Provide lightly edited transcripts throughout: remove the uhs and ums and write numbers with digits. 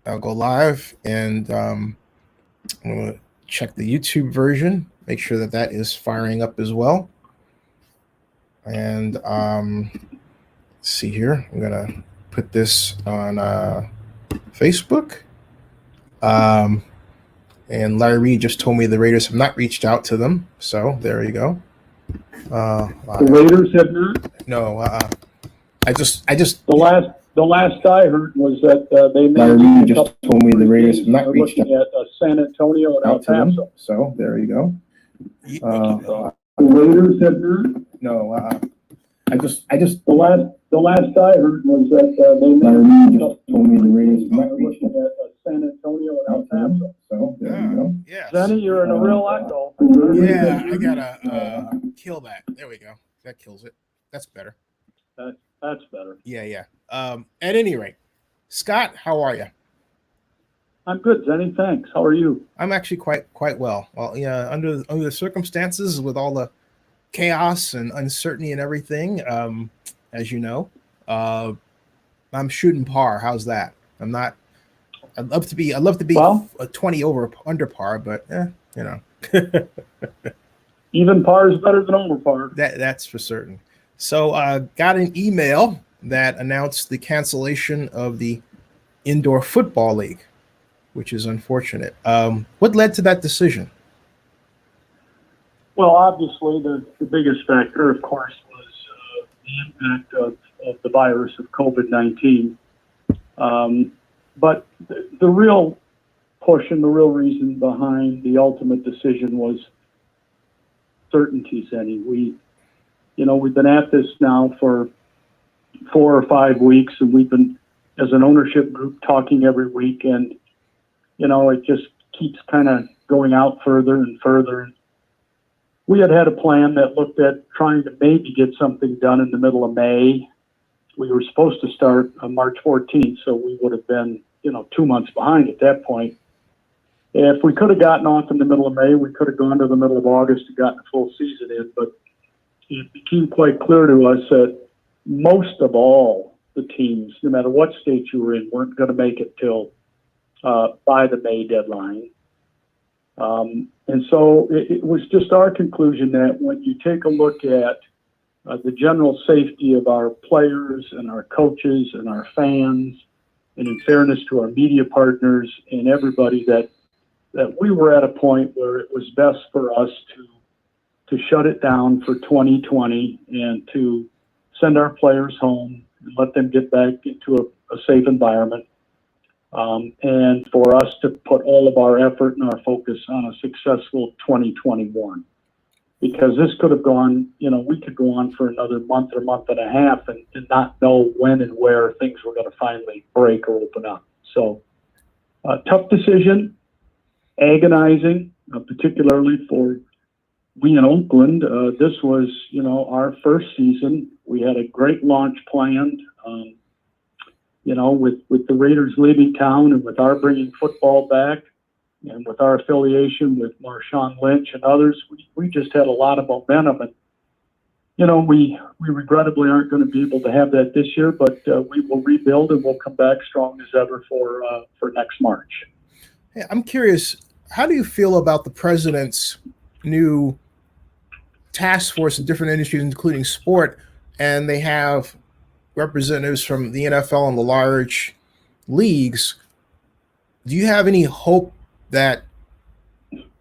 I'll go live, and I'm going to check the YouTube version, make sure that that is firing up as well. And let's see here. I'm going to put this on Facebook. And Larry Reed just told me the Raiders have not reached out to them. So there you go. The Raiders have not? No. I just The last I heard was that they Larry just told me the Raiders have not reached out at San Antonio and El Paso. So there you go. The Raiders have not? No. The last I heard was that Larry just told me the Raiders have not reached out at San Antonio and El Paso. So there you go. Yes. Denny, you're in a real echo. Yeah, I gotta kill that. There we go. That kills it. That's better. That's better. Yeah. At any rate, Scott, how are you? I'm good, Zenny. Thanks. How are you? I'm actually quite well. Well, yeah, under the circumstances, with all the chaos and uncertainty and everything, as you know, I'm shooting par. How's that? I'd love to be well, a 20 under par, but you know. Even par is better than over par. That's for certain. So got an email that announced the cancellation of the indoor football league, which is unfortunate. What led to that decision? Well, obviously, the biggest factor, of course, was the impact of the virus of COVID-19. But the real push and the real reason behind the ultimate decision was certainty, Zenny. We've been at this now for 4 or 5 weeks, and we've been, as an ownership group, talking every week, and it just keeps kind of going out further and further. We had a plan that looked at trying to maybe get something done in the middle of May. We were supposed to start on March 14th, so we would have been 2 months behind at that point. If we could have gotten off in the middle of May, we could have gone to the middle of August and gotten a full season in, but it became quite clear to us that most of all the teams, no matter what state you were in, weren't going to make it till by the May deadline. And so it was just our conclusion that when you take a look at the general safety of our players and our coaches and our fans, and in fairness to our media partners and everybody, that we were at a point where it was best for us to shut it down for 2020 and to send our players home and let them get back into a safe environment. And for us to put all of our effort and our focus on a successful 2021. Because this could have gone, we could go on for another month or month and a half and not know when and where things were going to finally break or open up. So, tough decision, agonizing, particularly for we in Oakland. This was, our first season. We had a great launch planned. With the Raiders leaving town and with our bringing football back and with our affiliation with Marshawn Lynch and others, we just had a lot of momentum. And, we regrettably aren't going to be able to have that this year, but we will rebuild and we'll come back strong as ever for next March. Hey, I'm curious, how do you feel about the president's new task force in different industries, including sport, and they have representatives from the NFL and the large leagues? Do you have any hope that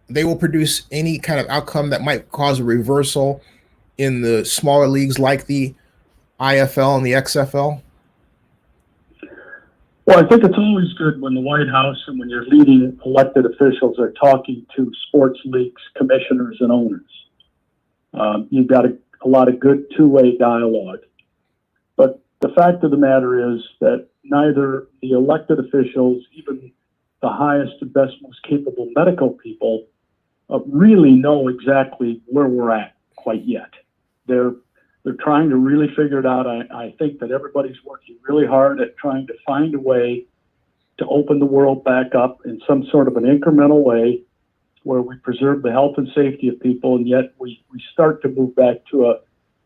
they will produce any kind of outcome that might cause a reversal in the smaller leagues like the IFL and the XFL? Well, I think it's always good when the White House and when your leading elected officials are talking to sports leagues, commissioners, and owners. You've got a lot of good two-way dialogue. But the fact of the matter is that neither the elected officials, even the highest and best, most capable medical people, really know exactly where we're at quite yet. They're trying to really figure it out. I think that everybody's working really hard at trying to find a way to open the world back up in some sort of an incremental way where we preserve the health and safety of people, and yet we start to move back to a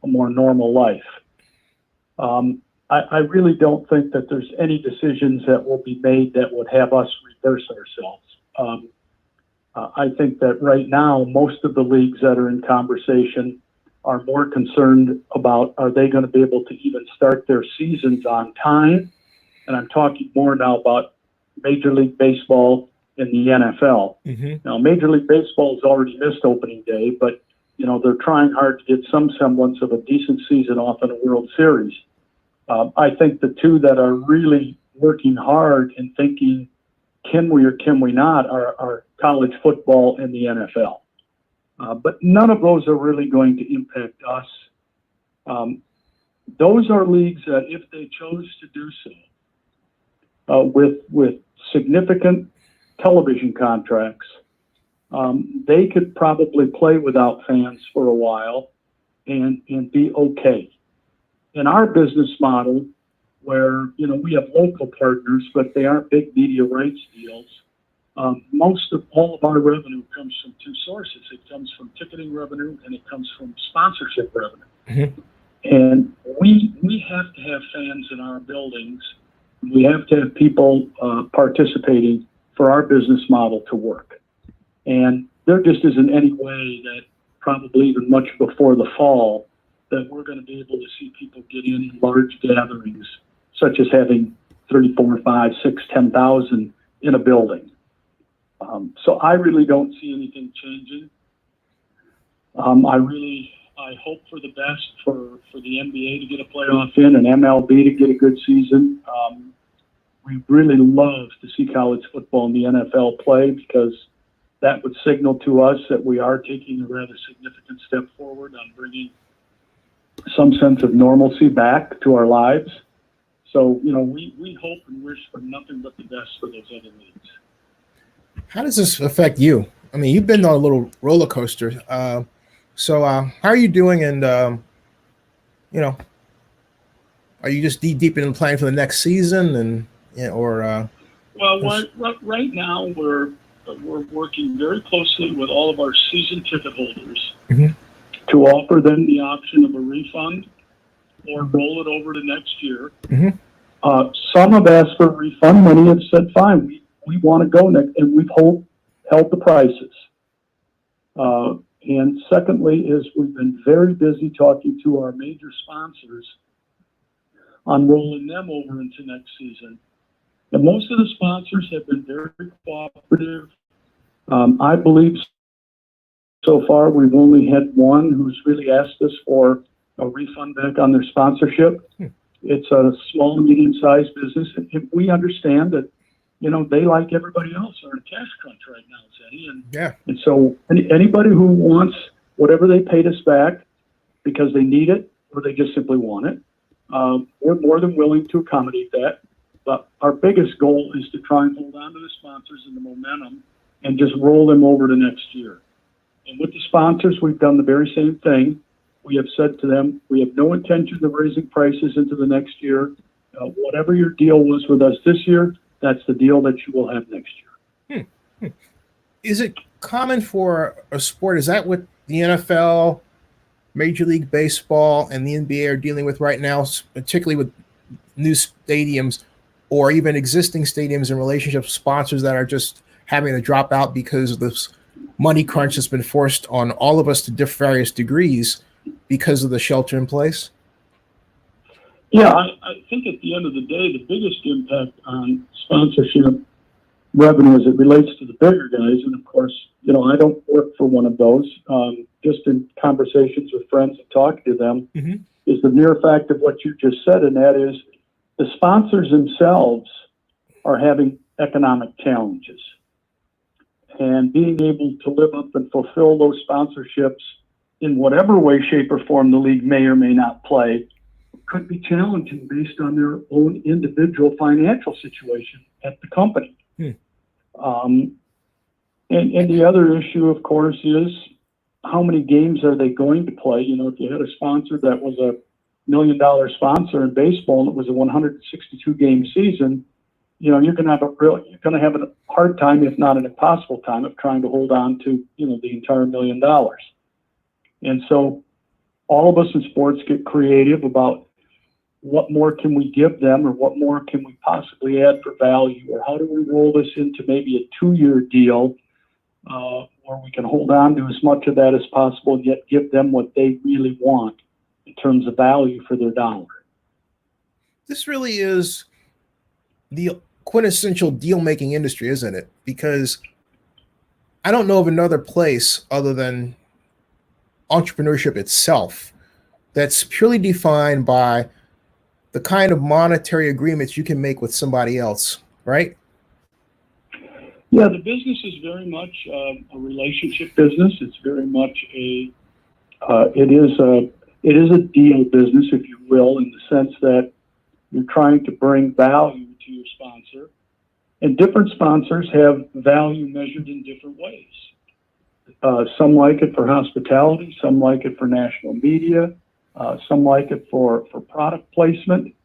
more normal life. I really don't think that there's any decisions that will be made that would have us reverse ourselves. I think that right now, most of the leagues that are in conversation are more concerned about, are they going to be able to even start their seasons on time? And I'm talking more now about Major League Baseball and the NFL. Mm-hmm. Now, Major League Baseball has already missed opening day, but, they're trying hard to get some semblance of a decent season off in a World Series. I think the two that are really working hard and thinking, can we or can we not, are college football and the NFL. But none of those are really going to impact us. Those are leagues that, if they chose to do so, with significant television contracts, they could probably play without fans for a while and be okay. In our business model, where we have local partners, but they aren't big media rights deals, most of all of our revenue comes from two sources. It comes from ticketing revenue and it comes from sponsorship revenue. Mm-hmm. And we have to have fans in our buildings. We have to have people participating for our business model to work. And there just isn't any way that, probably even much before the fall, that we're going to be able to see people get in large gatherings, such as having 3, 4, 5, 6, 10,000 in a building. So I really don't see anything changing. I hope for the best for the NBA to get a playoff in and MLB to get a good season. We really love to see college football and the NFL play, because that would signal to us that we are taking a rather significant step forward on bringing some sense of normalcy back to our lives. So, we hope and wish for nothing but the best for those other leagues. How does this affect you? I mean, you've been on a little roller coaster. So how are you doing? And, are you just deep in planning for the next season? And, right now we're working very closely with all of our season ticket holders mm-hmm. to offer them the option of a refund or roll it over to next year. Mm-hmm. Some have asked for a refund. Many have said, fine, we want to go next, and we've held the prices. And secondly is we've been very busy talking to our major sponsors on rolling them over into next season. And most of the sponsors have been very cooperative. I believe so far we've only had one who's really asked us for a refund back on their sponsorship. It's a small, medium-sized business, and we understand that, they, like everybody else, are in a cash crunch right now, Zeddy. And so anybody who wants whatever they paid us back because they need it or they just simply want it, we're more than willing to accommodate that. But our biggest goal is to try and hold on to the sponsors and the momentum and just roll them over to next year. And with the sponsors, we've done the very same thing. We have said to them, we have no intention of raising prices into the next year. Whatever your deal was with us this year, that's the deal that you will have next year. Is it common for a sport? Is that what the NFL, Major League Baseball, and the NBA are dealing with right now, particularly with new stadiums or even existing stadiums and relationship sponsors that are just having to drop out because of this money crunch that's been forced on all of us to various degrees because of the shelter in place? Yeah, I think at the end of the day, the biggest impact on sponsorship revenue as it relates to the bigger guys, and of course, I don't work for one of those, just in conversations with friends and talking to them, mm-hmm. is the mere fact of what you just said, and that is the sponsors themselves are having economic challenges. And being able to live up and fulfill those sponsorships in whatever way, shape, or form the league may or may not play could be challenging based on their own individual financial situation at the company. And the other issue, of course, is how many games are they going to play? If you had a sponsor that was a $1 million sponsor in baseball and it was a 162 game season, you're going to have a hard time, if not an impossible time, of trying to hold on to, the entire $1 million. And so all of us in sports get creative about what more can we give them, or what more can we possibly add for value, or how do we roll this into maybe a 2-year deal where we can hold on to as much of that as possible and yet give them what they really want in terms of value for their dollar. This really is the quintessential deal-making industry, isn't it? Because I don't know of another place other than entrepreneurship itself that's purely defined by the kind of monetary agreements you can make with somebody else, right? Yeah, the business is very much a relationship business. It's very much it is a deal business, if you will, in the sense that you're trying to bring value to your sponsor, and different sponsors have value measured in different ways. Some like it for hospitality, some like it for national media, some like it for product placement.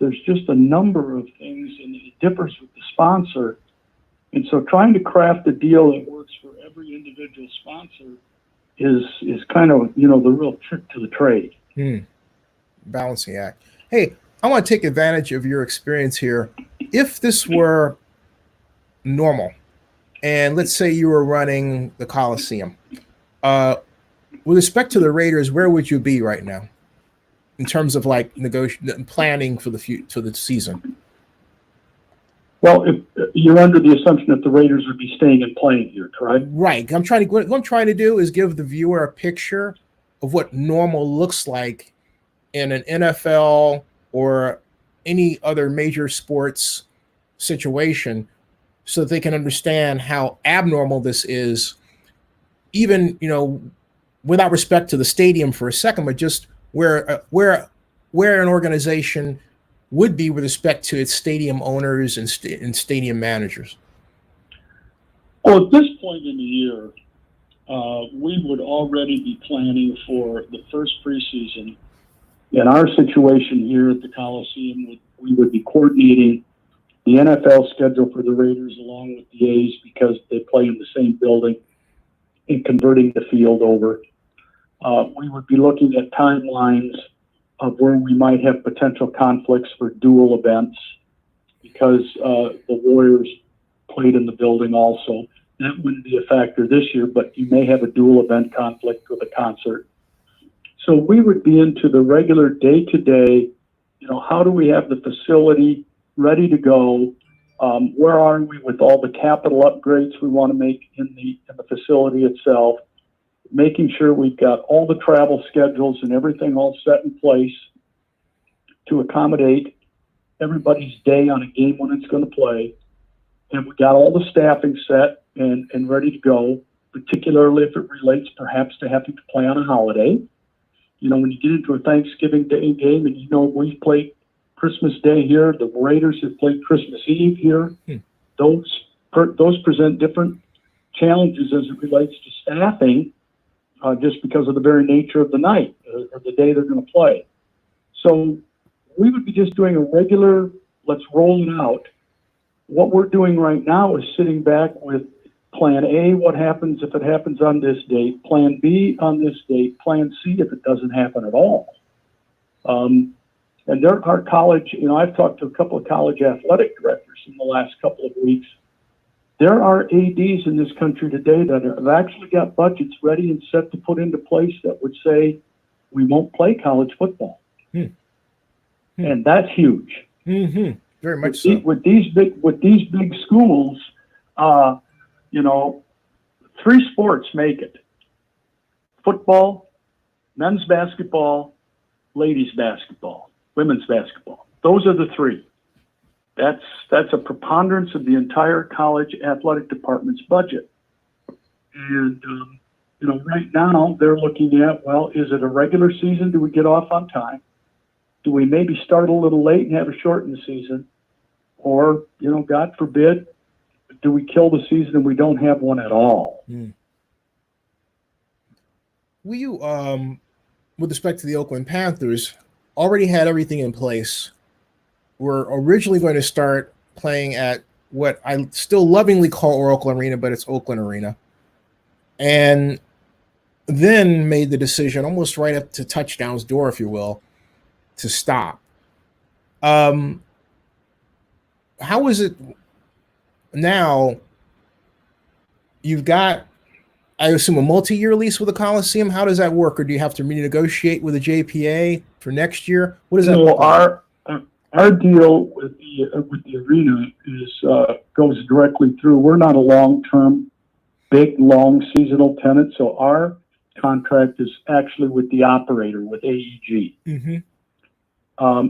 There's just a number of things, and it differs with the sponsor. And so trying to craft a deal that works for every individual sponsor is kind of, the real trick to the trade. Balancing act. Hey, I want to take advantage of your experience here. If this were normal, and let's say you were running the Coliseum, with respect to the Raiders, where would you be right now in terms of like planning for the season? Well, if you're under the assumption that the Raiders would be staying and playing here, correct? Right. What I'm trying to do is give the viewer a picture of what normal looks like in an NFL or any other major sports situation, so that they can understand how abnormal this is, even, without respect to the stadium for a second, but just where an organization would be with respect to its stadium owners and stadium managers. Well, at this point in the year, we would already be planning for the first preseason. In our situation here at the Coliseum, we would be coordinating the NFL schedule for the Raiders along with the A's, because they play in the same building, and converting the field over. We would be looking at timelines of where we might have potential conflicts for dual events, because the Warriors played in the building also. That wouldn't be a factor this year, but you may have a dual event conflict with a concert. So we would be into the regular day-to-day, how do we have the facility ready to go? Where are we with all the capital upgrades we want to make in the facility itself? Making sure we've got all the travel schedules and everything all set in place to accommodate everybody's day on a game when it's going to play. And we got all the staffing set and ready to go, particularly if it relates perhaps to having to play on a holiday. When you get into a Thanksgiving Day game, and we've played Christmas Day here, the Raiders have played Christmas Eve here. Those present different challenges as it relates to staffing, just because of the very nature of the night or the day they're going to play. So we would be just doing a regular, let's roll it out. What we're doing right now is sitting back with Plan A, what happens if it happens on this date, Plan B on this date, Plan C if it doesn't happen at all. And there are college, I've talked to a couple of college athletic directors in the last couple of weeks. There are ADs in this country today that have actually got budgets ready and set to put into place that would say, we won't play college football. And that's huge. Very much so. With these big schools, 3 sports make it: football, men's basketball, ladies basketball, women's basketball. Those are the 3. That's a preponderance of the entire college athletic department's budget. And, right now they're looking at, well, is it a regular season? Do we get off on time? Do we maybe start a little late and have a shortened season? Or, God forbid, do we kill the season and we don't have one at all? You, with respect to the Oakland Panthers, already had everything in place. We're originally going to start playing at what I still lovingly call Oracle Arena, but it's Oakland Arena. And then made the decision, almost right up to touchdown's door, if you will, to stop. How is it now? You've got, I assume, a multi-year lease with the Coliseum. How does that work, or do you have to renegotiate with the JPA for next year? What does that look like? Our deal with the arena is goes directly through. We're not a long-term, big, long seasonal tenant, so our contract is actually with the operator, with AEG. Mm-hmm.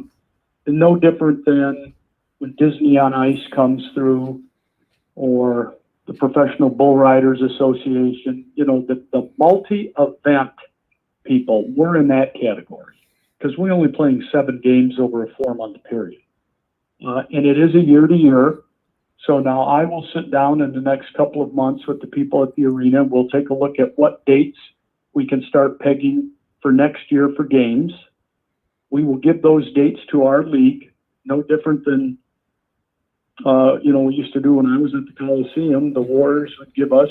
No different than when Disney on Ice comes through, or the Professional Bull Riders Association. You know, the multi-event people, we're in that category because we're only playing 7 games over a 4-month period. And it is a year-to-year. So now I will sit down in the next couple of months with the people at the arena. We'll take a look at what dates we can start pegging for next year for games. We will give those dates to our league, no different than, we used to do when I was at the Coliseum. The Warriors would give us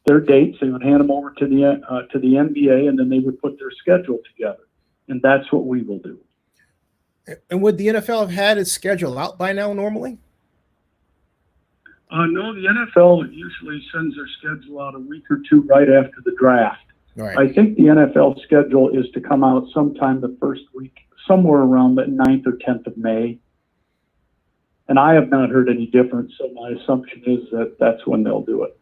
their dates. They would hand them over to the NBA, and then they would put their schedule together. And that's what we will do. And would the NFL have had its schedule out by now normally? No, the NFL usually sends their schedule out a week or two right after the draft. Right. I think the NFL schedule is to come out sometime the first week, somewhere around the 9th or 10th of May. And I have not heard any difference, so my assumption is that that's when they'll do it.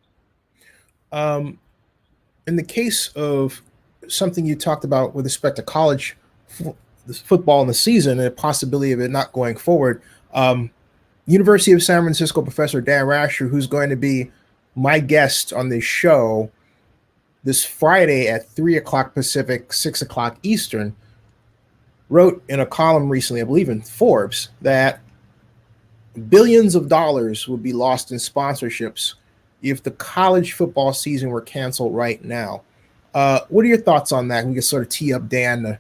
In the case of something you talked about with respect to college football in the season and the possibility of it not going forward, University of San Francisco professor Dan Rasher, who's going to be my guest on this show this Friday at 3 o'clock Pacific, 6 o'clock Eastern, wrote in a column recently, I believe in Forbes, that billions of dollars would be lost in sponsorships if the college football season were canceled right now. What are your thoughts on that? We can sort of tee up Dan to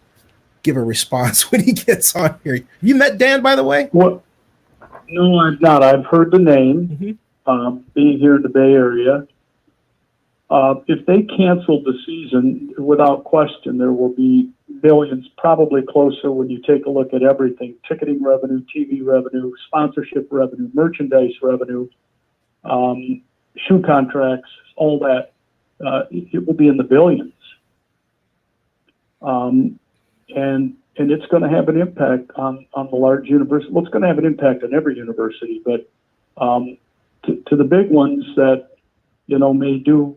give a response when he gets on here. You met Dan, by the way? What? No, I've not. I've heard the name, being here in the Bay Area. If they canceled the season, without question, there will be billions, probably closer when you take a look at everything: ticketing revenue, TV revenue, sponsorship revenue, merchandise revenue, shoe contracts, all that. It will be in the billions. And it's going to have an impact on the large university. Well, it's going to have an impact on every university, but to the big ones that, may do,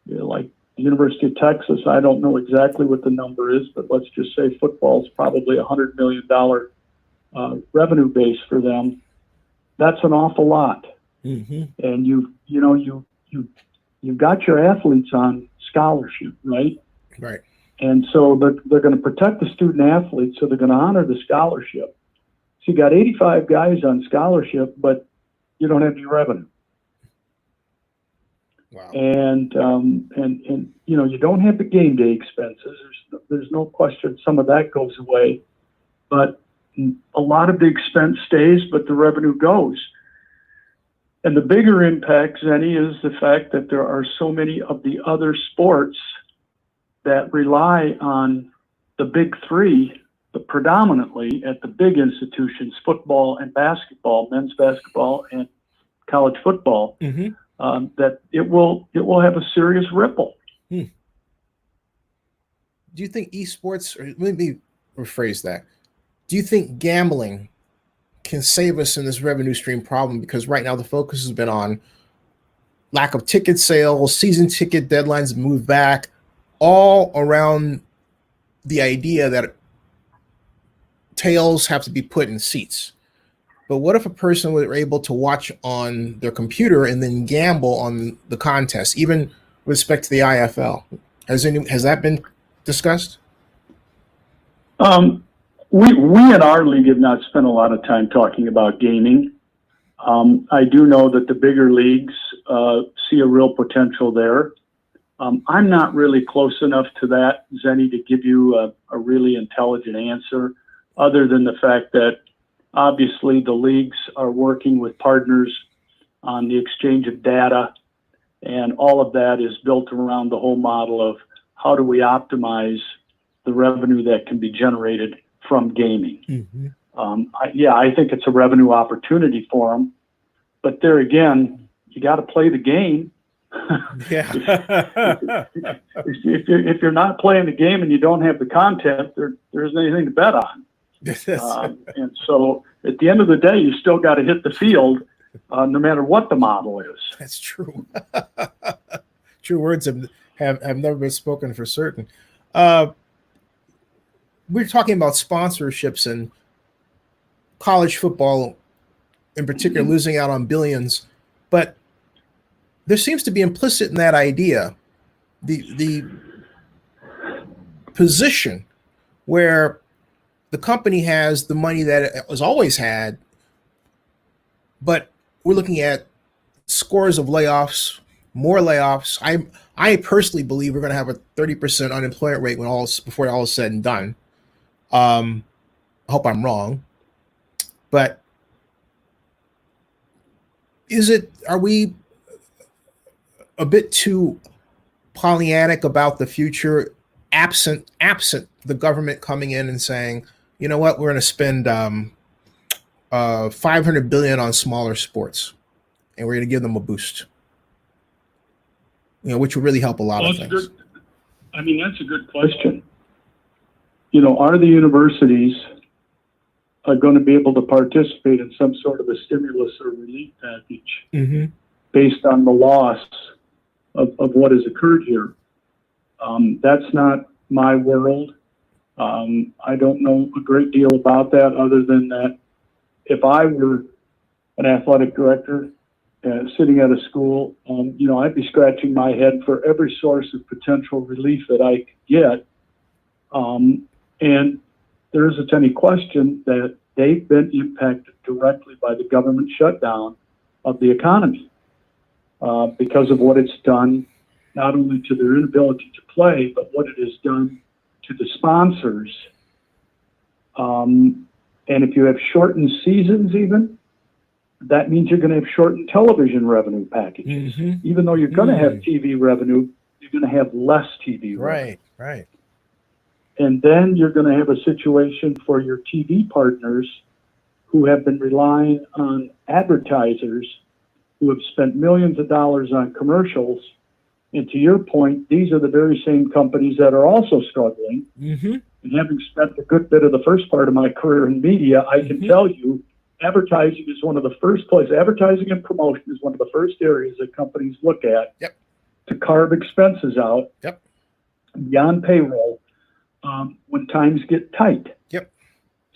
like the University of Texas, I don't know exactly what the number is, but let's just say football is probably $100 million revenue base for them. That's an awful lot. Mm-hmm. And you've got your athletes on scholarship, right? Right. And so they're going to protect the student athletes, so they're going to honor the scholarship. So you got 85 guys on scholarship, but you don't have any revenue. Wow. And you don't have the game day expenses. There's no question some of that goes away, but a lot of the expense stays, but the revenue goes. And the bigger impact, Zenny, is the fact that there are so many of the other sports that rely on the big three, predominantly at the big institutions, football and basketball, men's basketball and college football, that it will have a serious ripple. Do you think esports, or let me rephrase that, do you think gambling can save us in this revenue stream problem? Because right now the focus has been on lack of ticket sales, season ticket deadlines move back, all around the idea that tails have to be put in seats. But what if a person were able to watch on their computer and then gamble on the contest, even with respect to the IFL? Has that been discussed? We in our league have not spent a lot of time talking about gaming. I do know that the bigger leagues see a real potential there. I'm not really close enough to that, Zenny, to give you a really intelligent answer, other than the fact that obviously the leagues are working with partners on the exchange of data, and all of that is built around the whole model of how do we optimize the revenue that can be generated from gaming. Mm-hmm. I think it's a revenue opportunity for them. But there again, you got to play the game. Yeah. if you're not playing the game and you don't have the content, there isn't anything to bet on. And so at the end of the day, you still got to hit the field, no matter what the model is. That's true. True words have never been spoken for certain. We're talking about sponsorships and college football in particular, losing out on billions, but there seems to be implicit in that idea the position where the company has the money that it has always had, but we're looking at scores of layoffs, more layoffs. I personally believe we're going to have a 30% unemployment rate before all is said and done. I hope I'm wrong, but are we a bit too Pollyannic about the future, absent the government coming in and saying, you know what, we're going to spend $500 billion on smaller sports, and we're going to give them a boost, which will really help a lot of things. That's a good question. Are the universities going to be able to participate in some sort of a stimulus or relief package based on the loss of what has occurred here? That's not my world. I don't know a great deal about that, other than that if I were an athletic director sitting at a school, I'd be scratching my head for every source of potential relief that I could get. And there isn't any question that they've been impacted directly by the government shutdown of the economy because of what it's done, not only to their inability to play, but what it has done to the sponsors. And if you have shortened seasons even, that means you're going to have shortened television revenue packages. Even though you're going to have TV revenue, you're going to have less TV revenue. Right. And then you're going to have a situation for your TV partners who have been relying on advertisers who have spent millions of dollars on commercials. And to your point, these are the very same companies that are also struggling. And having spent a good bit of the first part of my career in media, I can tell you advertising is one of the first places. Advertising and promotion is one of the first areas that companies look at to carve expenses out beyond payroll when times get tight.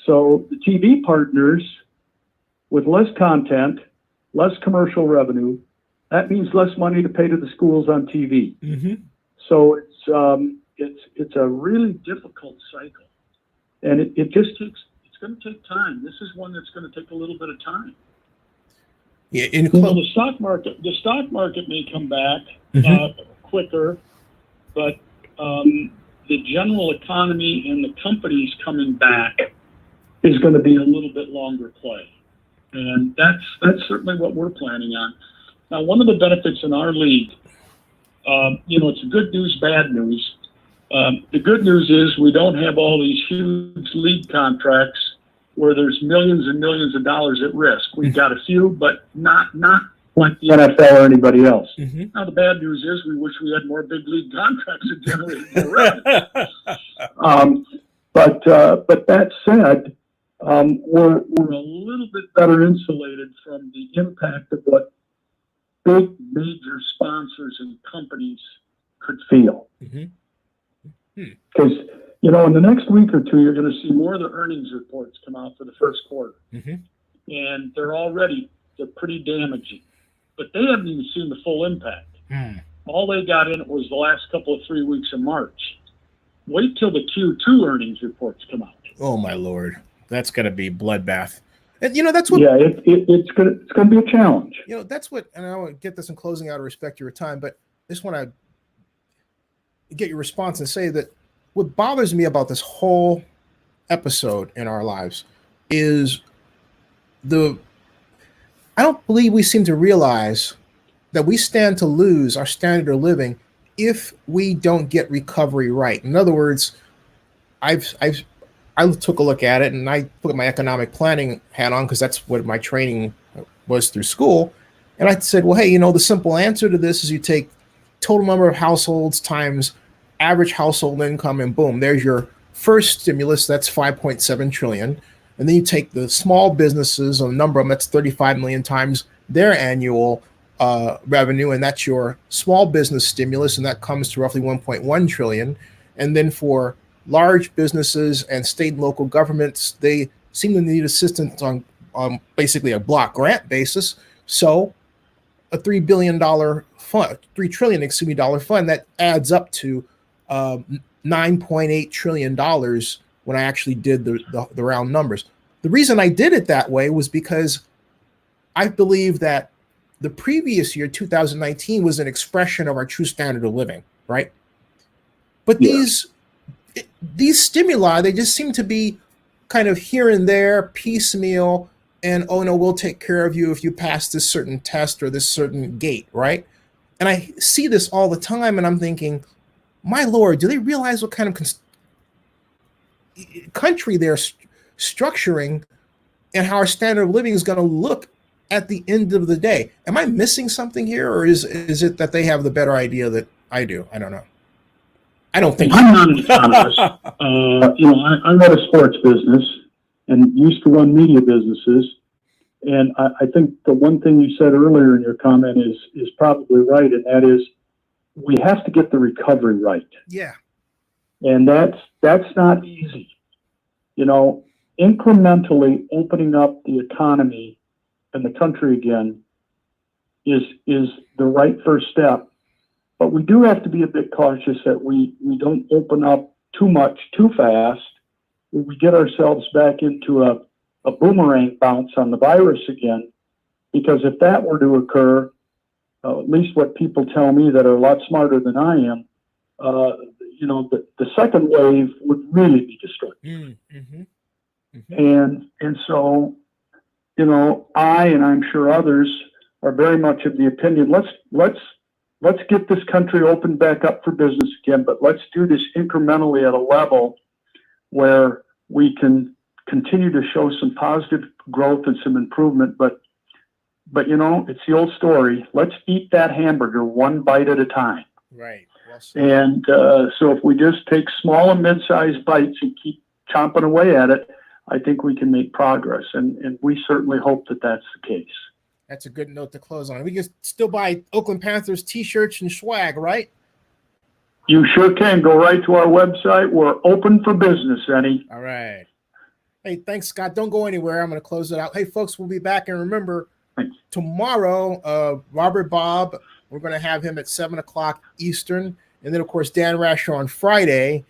So the TV partners with less content, less commercial revenue, that means less money to pay to the schools on TV. So it's a really difficult cycle, and it's going to take time. This is one that's going to take a little bit of time. The stock market may come back quicker, but the general economy and the companies coming back is going to be a little bit longer play, and that's certainly what we're planning on. Now, one of the benefits in our league, it's good news, bad news. The good news is we don't have all these huge league contracts where there's millions and millions of dollars at risk. We've got a few, but not like the NFL or anybody else. Now, the bad news is we wish we had more big league contracts that generated more revenue. But that said, we're a little bit better insulated from the impact of what big major sponsors and companies could feel. Because, in the next week or two, you're going to see more of the earnings reports come out for the first quarter. And they're pretty damaging. But they haven't even seen the full impact. All they got in it was the last couple of 3 weeks of March. Wait till the Q2 earnings reports come out. Oh, my Lord. That's going to be bloodbath. And, that's what. Yeah, it's going to be a challenge. That's what, and I want to get this in closing out to respect your time, but I just want to get your response and say that what bothers me about this whole episode in our lives is I don't believe we seem to realize that we stand to lose our standard of living if we don't get recovery right. In other words, I've I took a look at it and I put my economic planning hat on because that's what my training was through school. And I said, well, hey, the simple answer to this is you take total number of households times average household income, and boom, there's your first stimulus. That's 5.7 trillion. And then you take the small businesses, a number of them, that's 35 million times their annual revenue, and that's your small business stimulus, and that comes to roughly 1.1 trillion. And then for large businesses and state and local governments, they seem to need assistance on basically a block grant basis. So a $3 billion fund, $3 trillion, dollar fund, that adds up to $9.8 trillion when I actually did the round numbers. The reason I did it that way was because I believe that the previous year, 2019, was an expression of our true standard of living, right? But these stimuli, they just seem to be kind of here and there, piecemeal, and, oh no, we'll take care of you if you pass this certain test or this certain gate, right? And I see this all the time, and I'm thinking, my Lord, do they realize what kind of country they're structuring and how our standard of living is going to look at the end of the day? Am I missing something here, or is it that they have the better idea that I do? I don't know. I don't think I'm not an economist. I run a sports business and used to run media businesses. And I think the one thing you said earlier in your comment is probably right, and that is we have to get the recovery right. Yeah. And that's not easy. Incrementally opening up the economy and the country again is the right first step. But we do have to be a bit cautious that we don't open up too much too fast, where we get ourselves back into a boomerang bounce on the virus again. Because if that were to occur, at least what people tell me that are a lot smarter than I am, the second wave would really be destructive. Mm-hmm. Mm-hmm. And so, I, and I'm sure others, are very much of the opinion, let's get this country opened back up for business again, but let's do this incrementally at a level where we can continue to show some positive growth and some improvement. But it's the old story. Let's eat that hamburger one bite at a time. Right. And so if we just take small and mid-sized bites and keep chomping away at it, I think we can make progress. And we certainly hope that that's the case. That's a good note to close on. We can still buy Oakland Panthers T-shirts and swag, right? You sure can. Go right to our website. We're open for business, Eddie. All right. Hey, thanks, Scott. Don't go anywhere. I'm going to close it out. Hey, folks, we'll be back. And remember, tomorrow, Robert Bob, we're going to have him at 7 o'clock Eastern. And then, of course, Dan Rasher on Friday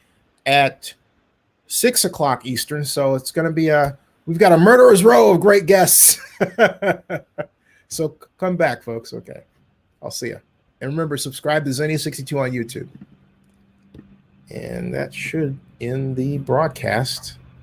at 6 o'clock Eastern. So it's going to be we've got a murderer's row of great guests. So come back, folks. Okay. I'll see you. And remember, subscribe to Zenny62 on YouTube. And that should end the broadcast.